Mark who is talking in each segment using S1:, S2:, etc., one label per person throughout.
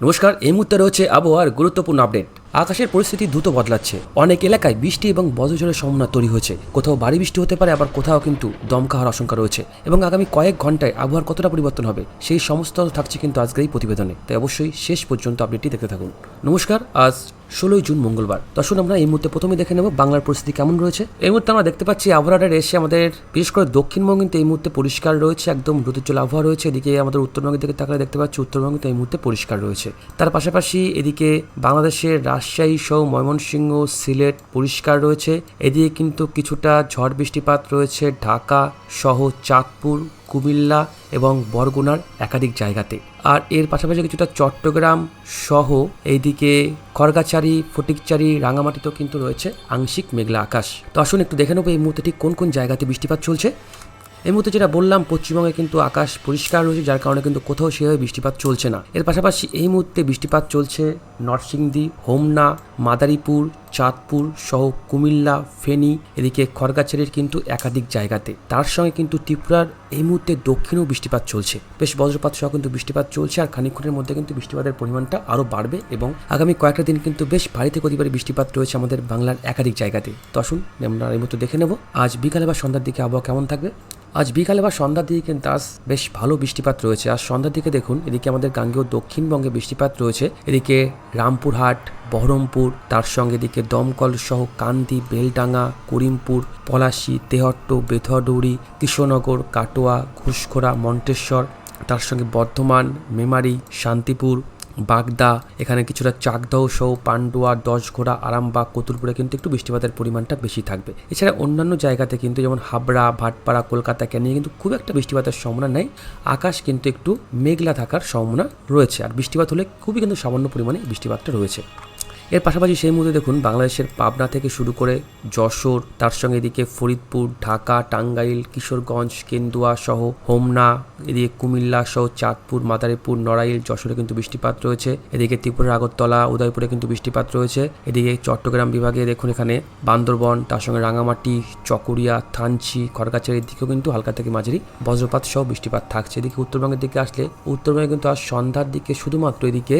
S1: নমস্কার, এই মুহূর্তে রয়েছে আবহাওয়ার গুরুত্বপূর্ণ আপডেট। আকাশের পরিস্থিতি দ্রুত বদলাচ্ছে। অনেক এলাকায় বৃষ্টি এবং বজ্রঝড়ের সম্ভাবনা তৈরি হয়েছে। কোথাও ভারী বৃষ্টি হতে পারে, আবার কোথাও কিন্তু দমকা হওয়ার আশঙ্কা রয়েছে। এবং আগামী কয়েক ঘন্টায় আবহাওয়ার কতটা পরিবর্তন হবে সেই সমস্ত থাকছে কিন্তু আজকের এই প্রতিবেদনে। তাই অবশ্যই শেষ পর্যন্ত আপডেটটি দেখতে থাকুন। নমস্কার, আজ 16 জুন মঙ্গলবার। দর্শক, আমরা এই মুহূর্তে প্রথমে দেখে নেব বাংলার পরিস্থিতি কেমন রয়েছে। এই মুহূর্তে আমরা দেখতে পাচ্ছি আবহাওয়ার এসে আমাদের বিশেষ করে দক্ষিণবঙ্গ কিন্তু এই মুহূর্তে পরিষ্কার রয়েছে, একদম রোদুজ্জ্বল আবহাওয়া রয়েছে। এদিকে আমাদের উত্তরবঙ্গের দিকে তাকালে দেখতে পাচ্ছি উত্তরবঙ্গ কিন্তু এই মুহূর্তে পরিষ্কার রয়েছে। তার পাশাপাশি এদিকে বাংলাদেশের রাজশাহী সহ ময়মনসিংহ, সিলেট পরিষ্কার রয়েছে। এদিকে কিন্তু কিছুটা ঝড় বৃষ্টিপাত রয়েছে ঢাকা সহ চাঁদপুর, কুমিল্লা এবং বরগুনার একাধিক জায়গাতে। আর এর পাশাপাশি কিছুটা চট্টগ্রাম সহ এইদিকে খড়গাছাড়ি, ফটিকচারি, রাঙামাটিতেও কিন্তু রয়েছে আংশিক মেঘলা আকাশ। তো আসুন একটু দেখে নেবো এই মুহূর্তে ঠিক কোন কোন জায়গাতে বৃষ্টিপাত চলছে। এই মুহূর্তে যেটা বললাম, পশ্চিমবঙ্গে কিন্তু আকাশ পরিষ্কার রয়েছে, যার কারণে কিন্তু কোথাও সেভাবে বৃষ্টিপাত চলছে না। এর পাশাপাশি এই মুহূর্তে বৃষ্টিপাত চলছে নরসিংদী, হোমনা, মাদারীপুর, চাঁদপুর সহ কুমিল্লা, ফেনী, এদিকে খড়গাছাড়ির কিন্তু একাধিক জায়গাতে। তার সঙ্গে কিন্তু ত্রিপুরার এই মুহূর্তে দক্ষিণেও বৃষ্টিপাত চলছে। বেশ বজ্রপাত সহ কিন্তু বৃষ্টিপাত চলছে, আর খানিকক্ষণের মধ্যে কিন্তু বৃষ্টিপাতের পরিমাণটা আরও বাড়বে এবং আগামী কয়েকটা দিন কিন্তু বেশ ভারী থেকে অতি ভারী বৃষ্টিপাত রয়েছে আমাদের বাংলার একাধিক জায়গাতে। তো আসুন আমরা এই মুহূর্তে দেখে নেব আজ বিকালে বা সন্ধ্যার দিকে আবহাওয়া কেমন থাকবে। আজ বিকালে বা সন্ধ্যার দিকে কিন্তু আজ বেশ ভালো বৃষ্টিপাত রয়েছে। আজ সন্ধ্যার দিকে দেখুন, এদিকে আমাদের গাঙ্গেয় দক্ষিণবঙ্গে বৃষ্টিপাত রয়েছে। এদিকে রামপুরহাট, বহরমপুর, তার সঙ্গে এদিকে দমকল সহ কান্দি, বেলডাঙ্গা, করিমপুর, পলাশী, তেহট্ট, বেথুয়াডৌড়ি, কৃষ্ণনগর, কাটোয়া, ঘুষখোরা, মন্টেশ্বর, তার সঙ্গে বর্ধমান, মেমারি, শান্তিপুর, বাগদা, এখানে কিছুটা চাকদহ সহ পান্ডুয়া, দশঘোড়া, আরামবাগ, কতুলপুরে কিন্তু একটু বৃষ্টিপাতের পরিমাণটা বেশি থাকবে। এছাড়া অন্যান্য জায়গাতে কিন্তু যেমন হাবড়া, ভাটপাড়া, কলকাতা, ক্যানিং কিন্তু খুব একটা বৃষ্টিপাতের সম্ভাবনা নেই। আকাশ কিন্তু একটু মেঘলা থাকার সম্ভাবনা রয়েছে, আর বৃষ্টিপাত হলে খুবই কিন্তু সামান্য পরিমাণে বৃষ্টিপাতটা রয়েছে। এর পাশাপাশি সেই মুহূর্তে দেখুন বাংলাদেশের পাবনা থেকে শুরু করে যশোর, তার সঙ্গে এদিকে ফরিদপুর, ঢাকা, টাঙ্গাইল, কিশোরগঞ্জ, কেন্দুয়া সহ হোমনা, এদিকে কুমিল্লা সহ চাঁদপুর, মাদারীপুর, নড়াইল, যশোরে কিন্তু বৃষ্টিপাত রয়েছে। এদিকে ত্রিপুরার আগরতলা, উদয়পুরে কিন্তু বৃষ্টিপাত রয়েছে। এদিকে চট্টগ্রাম বিভাগে দেখুন এখানে বান্দরবন, তার সঙ্গে রাঙামাটি, চকরিয়া, থানচি, খড়গাছাড়ির দিকেও কিন্তু হালকা থেকে মাঝারি বজ্রপাত সহ বৃষ্টিপাত থাকছে। এদিকে উত্তরবঙ্গের দিকে আসলে উত্তরবঙ্গে কিন্তু আজ সন্ধ্যার দিকে শুধুমাত্র এদিকে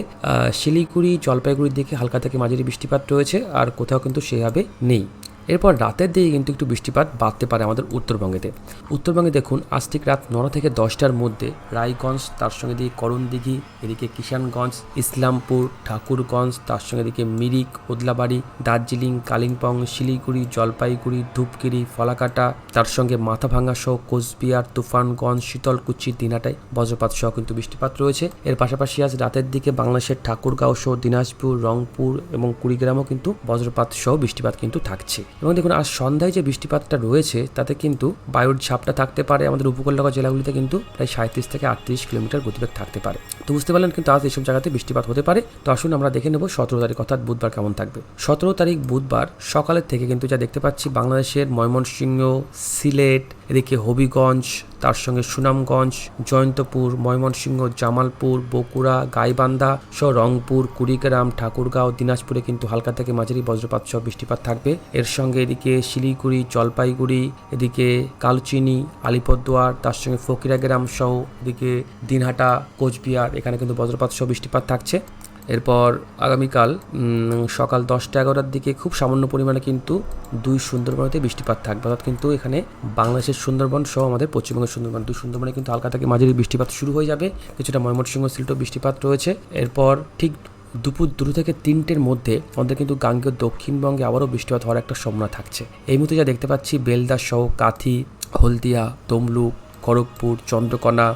S1: শিলিগুড়ি, জলপাইগুড়ির দিকে হালকা থেকে মাঝারি বৃষ্টিপাত রয়েছে, আর কোথাও কিন্তু সেভাবে নেই। এরপর রাতের দিকে কিন্তু একটু বৃষ্টিপাত বাড়তে পারে আমাদের উত্তরবঙ্গেতে। উত্তরবঙ্গে দেখুন আজ ঠিক রাত 9টা থেকে 10টার মধ্যে রায়গঞ্জ, তার সঙ্গে দিকে করণদিঘি, এদিকে কিষানগঞ্জ, ইসলামপুর, ঠাকুরগঞ্জ, তার সঙ্গে এদিকে মিরিক, ওদলাবাড়ি, দার্জিলিং, কালিম্পং, শিলিগুড়ি, জলপাইগুড়ি, ধূপগিরি, ফলাকাটা, তার সঙ্গে মাথাভাঙ্গা সহ কোচবিহার, তুফানগঞ্জ, শীতলকুচি, দিনহাটায় বজ্রপাত সহ কিন্তু বৃষ্টিপাত রয়েছে। এর পাশাপাশি আজ রাতের দিকে বাংলাদেশের ঠাকুরগাঁও সহ দিনাজপুর, রংপুর এবং কুড়িগ্রামও কিন্তু বজ্রপাত সহ বৃষ্টিপাত কিন্তু থাকছে। এবং দেখুন আজ সন্ধ্যায় যে বৃষ্টিপাতটা রয়েছে তাতে কিন্তু বায়ুর ঝাপটা থাকতে পারে আমাদের উপকূলরেখা জেলাগুলিতে কিন্তু প্রায় 37 থেকে 38 কিলোমিটার গতিবেগ থাকতে পারে। তো বুঝতে পারলেন কিন্তু আজ এইসব জায়গাতে বৃষ্টিপাত হতে পারে। তো আসুন আমরা দেখে নেব 17 তারিখ অর্থাৎ বুধবার কেমন থাকবে। 17 তারিখ বুধবার সকালের থেকে কিন্তু যা দেখতে পাচ্ছি বাংলাদেশের ময়মনসিংহ, সিলেট, এদিকে হবিগঞ্জ, তার সঙ্গে সুনামগঞ্জ, জয়ন্তপুর, ময়মনসিংহ, জামালপুর, বগুড়া, গাইবান্ধা সহ রংপুর, কুড়িগ্রাম, ঠাকুরগাঁও, দিনাজপুরে কিন্তু হালকা থেকে মাঝারি বজ্রপাত সহ বৃষ্টিপাত থাকবে। এর সঙ্গে এদিকে শিলিগুড়ি, জলপাইগুড়ি, এদিকে কালচিনি, আলিপুরদুয়ার, তার সঙ্গে ফকিরাগ্রাম সহ এদিকে দিনহাটা, কোচবিহার, এখানে কিন্তু বজ্রপাত সহ বৃষ্টিপাত থাকছে। এরপর আগামীকাল সকাল 10টা-11টার দিকে খুব সামান্য পরিমাণে কিন্তু দুই সুন্দরবনেতে বৃষ্টিপাত থাকবে, অর্থাৎ কিন্তু এখানে বাংলাদেশের সুন্দরবন সহ আমাদের পশ্চিমবঙ্গের সুন্দরবন, দুই সুন্দরবনে কিন্তু হালকা থেকে মাঝারি বৃষ্টিপাত শুরু হয়ে যাবে। কিছুটা ময়মনসিংহ, সিলেটেও বৃষ্টিপাত রয়েছে। এরপর ঠিক দুপুর 2 থেকে 3টের মধ্যে আমাদের কিন্তু গাঙ্গেয় দক্ষিণবঙ্গে আবারও বৃষ্টিপাত হওয়ার একটা সম্ভাবনা থাকছে। এই মুহূর্তে যা দেখতে পাচ্ছি বেলদা সহ কাথি, হলদিয়া, তমলুক, খড়গপুর, চন্দ্রকোনা,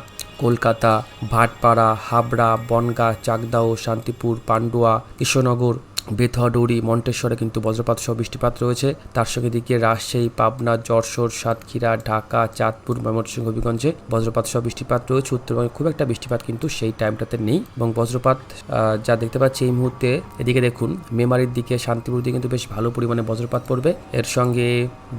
S1: কলকাতা, ভাটপাড়া, হাবড়া, বনগাঁ, চাকদাহ, শান্তিপুর, পান্ডুয়া, কৃষ্ণনগর, বেথুয়াডৌড়ি, মন্টেশ্বরে কিন্তু বজ্রপাত সহ বৃষ্টিপাত রয়েছে। তার সঙ্গে দিকে রাজশাহী, পাবনা, যশোর, সাতক্ষীরা, ঢাকা, চাঁদপুর, ময়মনসিংহ, হবিগঞ্জে বজ্রপাত সহ বৃষ্টিপাত রয়েছে। উত্তরবঙ্গে খুব একটা বৃষ্টিপাত কিন্তু সেই টাইমটাতে নেই এবং বজ্রপাত যা দেখতে পাচ্ছি এই মুহূর্তে এদিকে দেখুন মেমারির দিকে, শান্তিপুর দিকে কিন্তু বেশ ভালো পরিমাণে বজ্রপাত পড়বে। এর সঙ্গে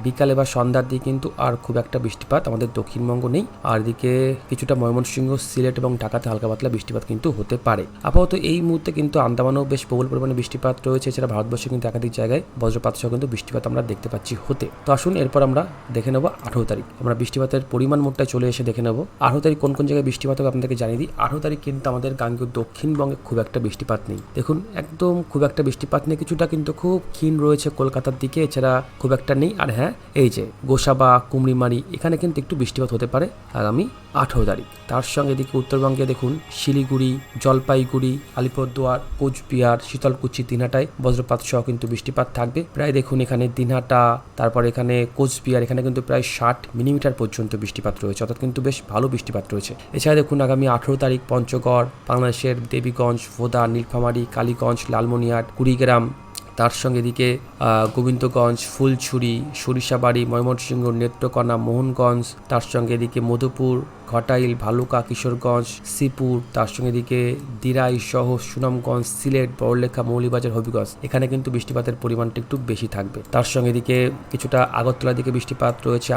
S1: বিকালে বা সন্ধ্যার দিকে কিন্তু আর খুব একটা বৃষ্টিপাত আমাদের দক্ষিণবঙ্গ নেই। আর দিকে কিছুটা ময়মনসিংহ, সিলেট এবং ঢাকাতে হালকা পাতলা বৃষ্টিপাত কিন্তু হতে পারে। আপাতত এই মুহূর্তে কিন্তু আন্দামানেও বেশ প্রবল পরিমাণে বৃষ্টিপাত রয়েছে। এছাড়া ভারতবর্ষে কিন্তু একাধিক জায়গায় বজ্রপাত সহ কিন্তু বৃষ্টিপাত আমরা দেখতে পাচ্ছি হতে। তো আসুন এরপর আমরা দেখে নেব 18 তারিখ। আমরা বৃষ্টিপাতের পরিমাণ মোটটায় চলে এসে দেখে নেব 18 তারিখ কোন কোন জায়গায় বৃষ্টিপাত হবে আপনাদেরকে জানিয়ে দিই। 18 তারিখ কিন্তু আমাদের গাঙ্গেয় দক্ষিণবঙ্গে খুব একটা বৃষ্টিপাত নেই। দেখুন একদম খুব একটা বৃষ্টিপাত নেই, কিছুটা কিন্তু খুব ক্ষীণ রয়েছে কলকাতার দিকে, এছাড়া খুব একটা নেই। আর হ্যাঁ, এই যে গোসাবা, কুমড়িমারি এখানে কিন্তু একটু বৃষ্টিপাত হতে পারে আগামী 18 তারিখ। তার সঙ্গে এদিকে উত্তরবঙ্গে দেখুন শিলিগুড়ি, জলপাইগুড়ি, আলিপুরদুয়ার, কোচবিহার, শীতলকুচি, দিনহাটায় বজ্রপাত সহ কিন্তু বৃষ্টিপাত থাকবে। প্রায় দেখুন এখানে দিনহাটা, তারপর এখানে কোচবিহার, এখানে কিন্তু প্রায় 60 মিলিমিটার পর্যন্ত বৃষ্টিপাত রয়েছে, অর্থাৎ কিন্তু বেশ ভালো বৃষ্টিপাত রয়েছে। এছাড়া দেখুন আগামী 18 তারিখ পঞ্চগড়, বাংলাদেশের দেবীগঞ্জ, ভোদা, নীলফামারী, কালীগঞ্জ, লালমনিরহাট, কুড়িগ্রাম, তার সঙ্গে এদিকে গোবিন্দগঞ্জ, ফুলছড়ি, সরিষাবাড়ি, ময়মনসিংহ, নেত্রকোনা, মোহনগঞ্জ, তার সঙ্গে এদিকে মধুপুর, ঘটাইল, ভালুকা, কিশোরগঞ্জ, শ্রীপুর, তার সঙ্গে এদিকে দিরাই সহ সুনামগঞ্জ, সিলেট, বড়লেখা, মৌলভীবাজার, হবিগঞ্জ এখানে কিন্তু বৃষ্টিপাতের পরিমাণটা একটু বেশি থাকবে। তার সঙ্গে এদিকে কিছুটা আগরতলার দিকে বৃষ্টিপাত রয়েছে,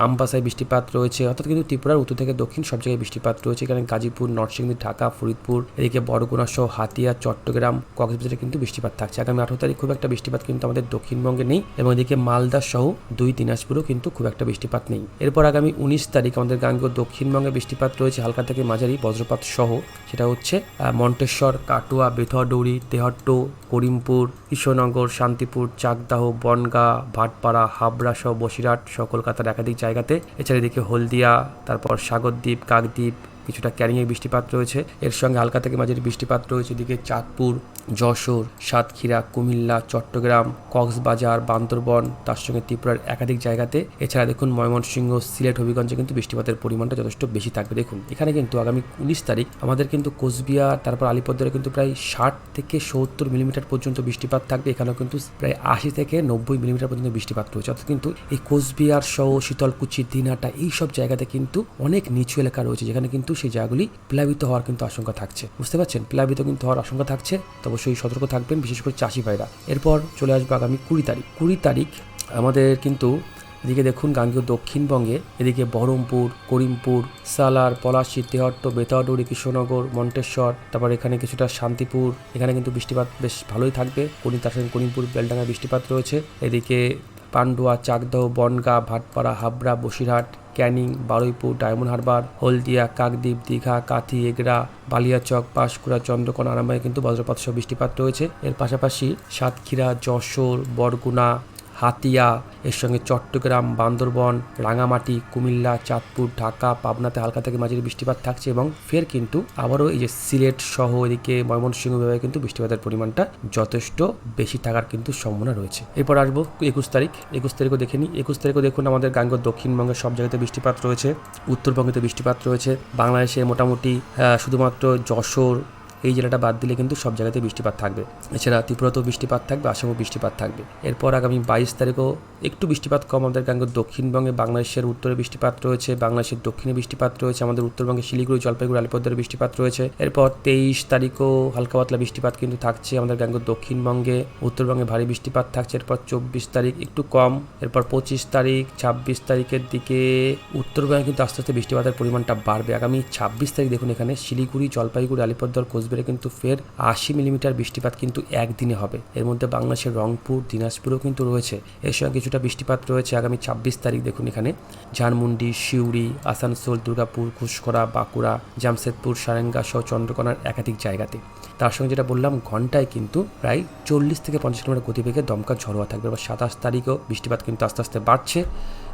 S1: আমবাসায় বৃষ্টিপাত রয়েছে, অর্থাৎ কিন্তু ত্রিপুরার উত্তর থেকে দক্ষিণ সব জায়গায় বৃষ্টিপাত রয়েছে। এখানে গাজীপুর, নরসিংদী, ঢাকা, ফরিদপুর, এদিকে বরগুনা সহ হাতিয়া, চট্টগ্রাম, কক্সবাজারে কিন্তু বৃষ্টিপাত থাকছে। আগামী 18 তারিখ খুব একটা বৃষ্টিপাত কিন্তু আমাদের দক্ষিণবঙ্গে নেই, এবং এদিকে মালদা সহ 2 দিনাজপুরেও কিন্তু খুব একটা বৃষ্টিপাত নেই। এরপর আগামী 19 তারিখ আমাদের গাঙ্গেয় দক্ষিণবঙ্গে বৃষ্টিপাত রয়েছে হালকা থেকে মাঝারি বজ্রপাত সহ। সেটা হচ্ছে মন্টেশ্বর, কাটুয়া, বেথুয়াডৌড়ি, তেহট্ট, করিমপুর, কৃষ্ণনগর, শান্তিপুর, চাকদাহ, বনগাঁ, ভাটপাড়া, হাবড়া সহ বসিরহাট সহ কলকাতার একাধিক জায়গাতে। এছাড়া এদিকে হলদিয়া, তারপর সাগরদ্বীপ, কাকদ্বীপ, কিছুটা ক্যানিংয়ে বৃষ্টিপাত রয়েছে। এর সঙ্গে হালকা থেকে মাঝারি বৃষ্টিপাত রয়েছে এদিকে চাঁদপুর, যশোর, সাতক্ষীরা, কুমিল্লা, চট্টগ্রাম, কক্সবাজার, বান্দরবন, তার সঙ্গে ত্রিপুরার একাধিক জায়গাতে। এছাড়া দেখুন ময়মনসিংহ, সিলেট, হবিগঞ্জে কিন্তু বৃষ্টিপাতের পরিমাণটা যথেষ্ট বেশি থাকবে। দেখুন এখানে কিন্তু আগামী 19 তারিখ আমাদের কিন্তু কোচবিহার, তারপর আলিপুরদুয়ারে কিন্তু প্রায় 60 থেকে 70 মিলিমিটার পর্যন্ত বৃষ্টিপাত থাকবে। এখানেও কিন্তু প্রায় 80 থেকে 90 মিলিমিটার পর্যন্ত বৃষ্টিপাত রয়েছে, অর্থাৎ কিন্তু এই কোচবিহার সহ শীতলকুচি, দিনহাটা এইসব জায়গাতে কিন্তু অনেক নিচু এলাকা রয়েছে, যেখানে কিন্তু সেই জায়গাগুলি প্লাবিত হওয়ার কিন্তু আশঙ্কা থাকছে। বুঝতে পারছেন, প্লাবিত কিন্তু হওয়ার আশঙ্কা থাকছে, তো অবশ্যই সতর্ক থাকবেন, বিশেষ করে চাষি ভাইরা। এরপর চলে আসবে আগামী 20 তারিখ। 20 তারিখ আমাদের কিন্তু এদিকে দেখুন গাঙ্গেয় দক্ষিণবঙ্গে এদিকে বহরমপুর, করিমপুর, সালার, পলাশী, তেহট্ট, বেথুয়াডৌড়ি, কৃষ্ণনগর, মন্টেশ্বর, তারপর এখানে কিছুটা শান্তিপুর, এখানে কিন্তু বৃষ্টিপাত বেশ ভালোই থাকবে। তার সঙ্গে করিমপুর, বেলডাঙ্গায় বৃষ্টিপাত রয়েছে। এদিকে পান্ডুয়া, চাকদহ, বনগাঁ, ভাটপাড়া, হাবড়া, বসিরহাট, ক্যানিং, বারুইপুর, ডায়মন্ড হারবার, হলদিয়া, কাকদ্বীপ, দীঘা, কাথি, এগরা, বালিয়াচক, পাঁশকুড়া, চন্দ্রকোনা, আরামবাগে কিন্তু বজ্রপাত সহ বৃষ্টিপাত রয়েছে। এর পাশাপাশি সাতক্ষীরা, যশোর, বরগুনা, হাতিয়া, এর সঙ্গে চট্টগ্রাম, বান্দরবন, রাঙামাটি, কুমিল্লা, চাঁদপুর, ঢাকা, পাবনাতে হালকা থেকে মাঝারি বৃষ্টিপাত থাকছে, এবং ফের কিন্তু আবারও এই যে সিলেট সহ এদিকে ময়মনসিংহ বিভাগে কিন্তু বৃষ্টিপাতের পরিমাণটা যথেষ্ট বেশি থাকার কিন্তু সম্ভাবনা রয়েছে। এরপর আসবো 21 তারিখ। 21 তারিখও দেখে নিই। 21 তারিখও দেখুন আমাদের গাঙ্গেয় দক্ষিণবঙ্গের সব জায়গাতে বৃষ্টিপাত রয়েছে, উত্তরবঙ্গেতে বৃষ্টিপাত রয়েছে, বাংলাদেশে মোটামুটি শুধুমাত্র যশোর এই জেলাটা বাদ দিলে কিন্তু সব জায়গাতে বৃষ্টিপাত থাকবে। এছাড়া ত্রিপুরাতেও বৃষ্টিপাত থাকবে, আসামেও বৃষ্টিপাত থাকবে। এরপর আগামী 22 তারিখও একটু বৃষ্টিপাত কম আমাদের গাঙ্গেয় দক্ষিণবঙ্গে, বাংলাদেশের উত্তরে বৃষ্টিপাত রয়েছে, বাংলাদেশের দক্ষিণে বৃষ্টিপাত রয়েছে, আমাদের উত্তরবঙ্গে শিলিগুড়ি, জলপাইগুড়ি, আলিপুরদুয়ারে বৃষ্টিপাত রয়েছে। এরপর 23 তারিখও হালকা পাতলা বৃষ্টিপাত কিন্তু থাকছে আমাদের গাঙ্গেয় দক্ষিণবঙ্গে, উত্তরবঙ্গে ভারী বৃষ্টিপাত থাকছে। এরপর 24 তারিখ একটু কম। এরপর 25 তারিখ, 26 তারিখের দিকে উত্তরবঙ্গে কিন্তু আস্তে আস্তে বৃষ্টিপাতের পরিমাণটা বাড়বে। আগামী 26 তারিখ দেখুন এখানে শিলিগুড়ি, জলপাইগুড়ি, আলিপুরদুয়ার, কোচবিহারে কিন্তু ফের 80 মিলিমিটার বৃষ্টিপাত কিন্তু একদিনে হবে। এর মধ্যে বাংলাদেশের রংপুর, দিনাজপুরেও কিন্তু রয়েছে। এর সঙ্গে কিছুটা বৃষ্টিপাত রয়েছে আগামী 26 তারিখ দেখুন এখানে ঝাড়মুন্ডি, সিউড়ি, আসানসোল, দুর্গাপুর, ঘুষকরা, বাঁকুড়া, জামশেদপুর, সারেঙ্গা সহ চন্দ্রকোনার একাধিক জায়গাতে। তার সঙ্গে যেটা বললাম ঘন্টায় কিন্তু প্রায় 40 থেকে 50 কিলোমিটার গতিবেগে দমকা ঝড় হওয়া থাকবে। এবার 27 তারিখও বৃষ্টিপাত কিন্তু আস্তে আস্তে বাড়ছে।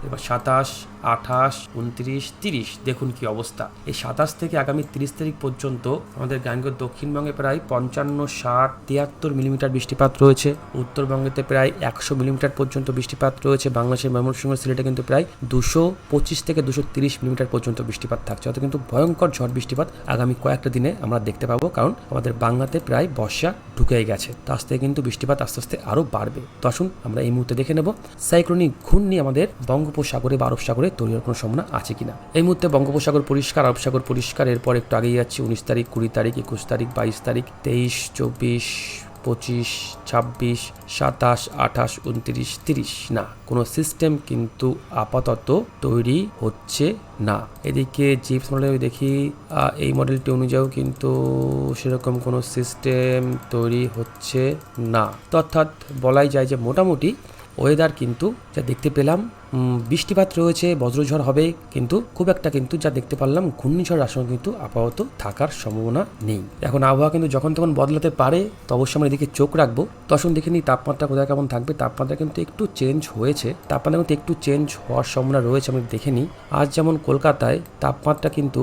S1: এবার 27, 28, 29, 30 দেখুন কি অবস্থা। এই 27 থেকে আগামী 30 তারিখ পর্যন্ত আমাদের গাঙ্গেয় দক্ষিণবঙ্গে প্রায় 55, 60, 73 মিলিমিটার বৃষ্টিপাত রয়েছে। উত্তরবঙ্গেতে প্রায় 100 মিলিমিটার পর্যন্ত বৃষ্টিপাত রয়েছে। বাংলাদেশের ময়মনসিংহ, সিলেটে কিন্তু প্রায় 225 থেকে 230 মিলিমিটার পর্যন্ত বৃষ্টিপাত থাকছে। অর্থাৎ কিন্তু ভয়ঙ্কর ঝড় বৃষ্টিপাত আগামী কয়েকটা দিনে আমরা দেখতে পাবো, কারণ আমাদের বাংলাতে প্রায় বর্ষা ঢুকে গেছে। তো আস্তে কিন্তু বৃষ্টিপাত আস্তে আস্তে আরও বাড়বে। তো আসুন আমরা এই মুহূর্তে দেখে নেব সাইক্লোনিক ঘূর্ণি আমাদের বঙ্গোপসাগরে বা আরব সাগরে তৈরি হওয়ার কোনো সম্ভাবনা আছে কিনা। এই মুহূর্তে বঙ্গোপসাগর পরিষ্কার, আরব সাগর পরিষ্কার। এরপর একটু আগেই যাচ্ছি 19 তারিখ, 20 তারিখ, 21 তারিখ, 22 তারিখ, 23, 24, 25, 26, 27, 28, 29, 30 না, কোনো সিস্টেম কিন্তু আপাতত তৈরি হচ্ছে না। এদিকে জিপস মডেল দেখি, এই মডেলটি অনুযায়ীও কিন্তু সেরকম কোনো সিস্টেম তৈরি হচ্ছে না। তো অর্থাৎ বলাই যায় যে মোটামুটি ওয়েদার কিন্তু যা দেখতে পেলাম বৃষ্টিপাত রয়েছে, বজ্রঝড় হবে, কিন্তু খুব একটা কিন্তু যা দেখতে পারলাম ঘূর্ণিঝড় আশঙ্কা কিন্তু আপাতত থাকার সম্ভাবনা নেই। এখন আবহাওয়া কিন্তু যখন তখন বদলাতে পারে, তো অবশ্যই আমরা এদিকে চোখ রাখবো। তো আসুন দেখে নিই তাপমাত্রা কোথায় কেমন থাকবে। তাপমাত্রা কিন্তু একটু চেঞ্জ হয়েছে, তাপমাত্রা কিন্তু একটু চেঞ্জ হওয়ার সম্ভাবনা রয়েছে, আমরা দেখে নিই। আজ যেমন কলকাতায় তাপমাত্রা কিন্তু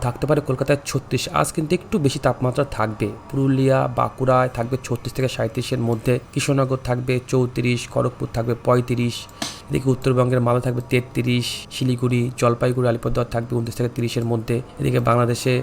S1: থাকতে পারে কলকাতায় 36, আজ কিন্তু একটু বেশি তাপমাত্রা থাকবে। পুরুলিয়া, বাঁকুড়ায় থাকবে 36 থেকে 37-এর মধ্যে, কৃষ্ণনগর থাকবে 34, খড়গপুর থাকবে 35, এদিকে উত্তরবঙ্গের মালদা থাকবে 33, শিলিগুড়ি, জলপাইগুড়ি, আলিপুরদুয়ার থাকবে 29 থেকে 30-এর মধ্যে। এদিকে বাংলাদেশে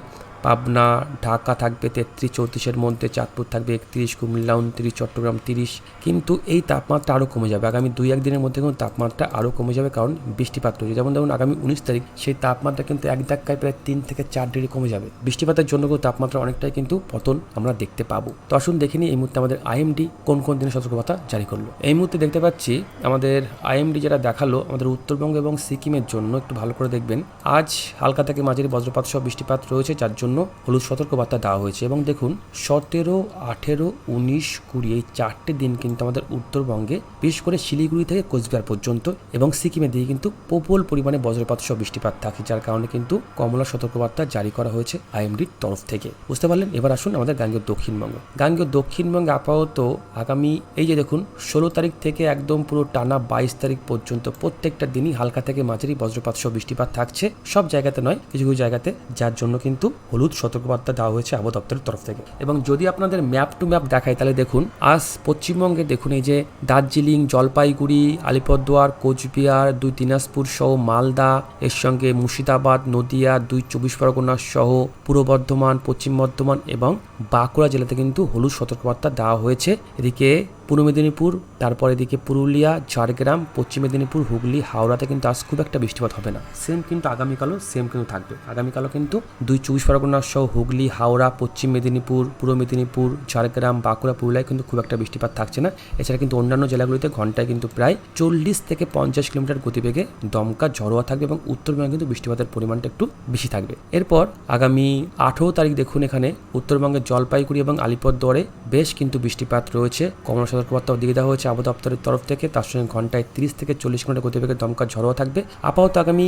S1: পাবনা, ঢাকা থাকবে 33-34-এর মধ্যে, চাঁদপুর থাকবে 31, কুমিল্লা 29, চট্টগ্রাম 30। কিন্তু এই তাপমাত্রা আরও কমে যাবে আগামী 2-1 দিনের মধ্যে, কিন্তু তাপমাত্রা আরও কমে যাবে, কারণ বৃষ্টিপাত রয়েছে। যেমন ধরুন আগামী 19 তারিখ সেই তাপমাত্রা কিন্তু এক ধাক্কায় প্রায় 3 থেকে 4 ডিগ্রি কমে যাবে। বৃষ্টিপাতের জন্য কিন্তু তাপমাত্রা অনেকটাই কিন্তু পতন আমরা দেখতে পাবো। তো আসুন দেখে নিই এই মুহূর্তে আমাদের আইএমডি কোন কোন দিনে সতর্কবার্তা জারি করলো। এই মুহূর্তে দেখতে পাচ্ছি আমাদের আইএমডি যেটা দেখালো আমাদের উত্তরবঙ্গ এবং সিকিমের জন্য, একটু ভালো করে দেখবেন। আজ হালকা থেকে মাঝারি বজ্রপাত সহ বৃষ্টিপাত রয়েছে, যার জন্য হলুদ সতর্কবার্তা দেওয়া হয়েছে। এবং দেখুন 17, 18, 19, 20 এই 4টে দিন কিন্তু আমাদের উত্তরবঙ্গে বিশেষ করে শিলিগুড়ি থেকে কোচবিহার পর্যন্ত এবং সিকিমের দিকে কিন্তু প্রবল পরিমাণে বজ্রপাত সহ বৃষ্টিপাত থাকে, যার কারণে কিন্তু কমলা সতর্কবার্তা জারি করা হয়েছে আইএমডির তরফ থেকে। বুঝতে পারলেন? এবার আসুন আমাদের গাঙ্গেয় দক্ষিণবঙ্গ। গাঙ্গেয় দক্ষিণবঙ্গে আপাতত আগামী এই যে দেখুন 16 তারিখ থেকে একদম পুরো টানা 22 তারিখ পর্যন্ত প্রত্যেকটা দিনই হালকা থেকে মাঝারি বজ্রপাত সহ বৃষ্টিপাত থাকছে, সব জায়গাতে নয়, কিছু কিছু জায়গাতে, যার জন্য কিন্তু হলুদ সতর্কবার্তা দেওয়া হয়েছে আবহাওয়া দপ্তরের তরফ থেকে। এবং যদি আপনাদের ম্যাপ টু ম্যাপ দেখায় তাহলে দেখুন আজ পশ্চিমবঙ্গে দেখুন এই যে দার্জিলিং, জলপাইগুড়ি, আলিপুরদুয়ার, কোচবিহার, 2 দিনাজপুর সহ মালদা, এর সঙ্গে মুর্শিদাবাদ, নদিয়া, 2 24 পরগনা সহ পূর্ব বর্ধমান, পশ্চিম বর্ধমান এবং বাঁকুড়া জেলাতে কিন্তু হলুদ সতর্কবার্তা দেওয়া হয়েছে। এদিকে পূর্ব মেদিনীপুর, তারপর এদিকে পুরুলিয়া, ঝাড়গ্রাম, পশ্চিম মেদিনীপুর, হুগলি, হাওড়াতে কিন্তু আজ খুব একটা বৃষ্টিপাত হবে না। সেম কিন্তু আগামীকালও সেম কিন্তু থাকবে। আগামীকালও কিন্তু 2 24 পরগনা সহ হুগলি, হাওড়া, পশ্চিম মেদিনীপুর, পূর্ব মেদিনীপুর, ঝাড়গ্রাম, বাঁকুড়া, পুরুলিয়ায় কিন্তু খুব একটা বৃষ্টিপাত থাকছে না। এছাড়া কিন্তু অন্যান্য জেলাগুলিতে ঘন্টায় কিন্তু প্রায় 40 থেকে 50 কিলোমিটার গতিবেগে দমকা ঝড়োয়া থাকবে এবং উত্তরবঙ্গে কিন্তু বৃষ্টিপাতের পরিমাণটা একটু বেশি থাকবে। এরপর আগামী 18 তারিখ দেখুন এখানে উত্তরবঙ্গের জলপাইগুড়ি এবং আলিপুরদুয়ারে বেশ কিন্তু বৃষ্টিপাত রয়েছে। কমলা সতর্কবার্তাও দিয়ে দেওয়া হয়েছে আবহাওয়া দপ্তরের তরফ থেকে। তার সঙ্গে ঘন্টায় 30 থেকে 40 কিলোমিটার গতিবেগে দমকা ঝড়োয়া থাকবে। আপাতত আগামী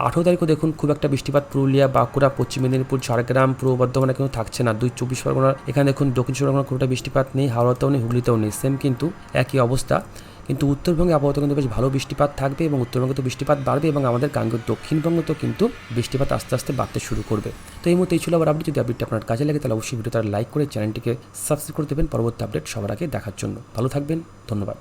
S1: 18 তারিখও দেখুন খুব একটা বৃষ্টিপাত পুরুলিয়া, বাঁকুড়া, পশ্চিম মেদিনীপুর, ঝাড়গ্রাম, পূর্ব বর্ধমানে কিন্তু থাকছে না। 2 24 পরগনা এখানে দেখুন দক্ষিণ চব্বিশ পরগনা খুব একটা বৃষ্টিপাত নেই, হাওড়াতেও নেই, হুগলিতেও নেই, সেম কিন্তু একই অবস্থা। কিন্তু উত্তরবঙ্গে আপাতত কিন্তু বেশ ভালো বৃষ্টিপাত থাকবে এবং উত্তরবঙ্গে তো বৃষ্টিপাত বাড়বে এবং আমাদের গাঙ্গেয় দক্ষিণবঙ্গে তো কিন্তু বৃষ্টিপাত আস্তে আস্তে বাড়তে শুরু করবে। তো এই মুহূর্তে এই ছিল আবার আপডেট। যদি আপডেটটা আপনার কাজে লাগে তাহলে অবশ্যই ভিডিওটা লাইক করে চ্যানেলটিকে সাবস্ক্রাইব করে দেবেন পরবর্তী আপডেট সবার আগে দেখার জন্য। ভালো থাকবেন, ধন্যবাদ।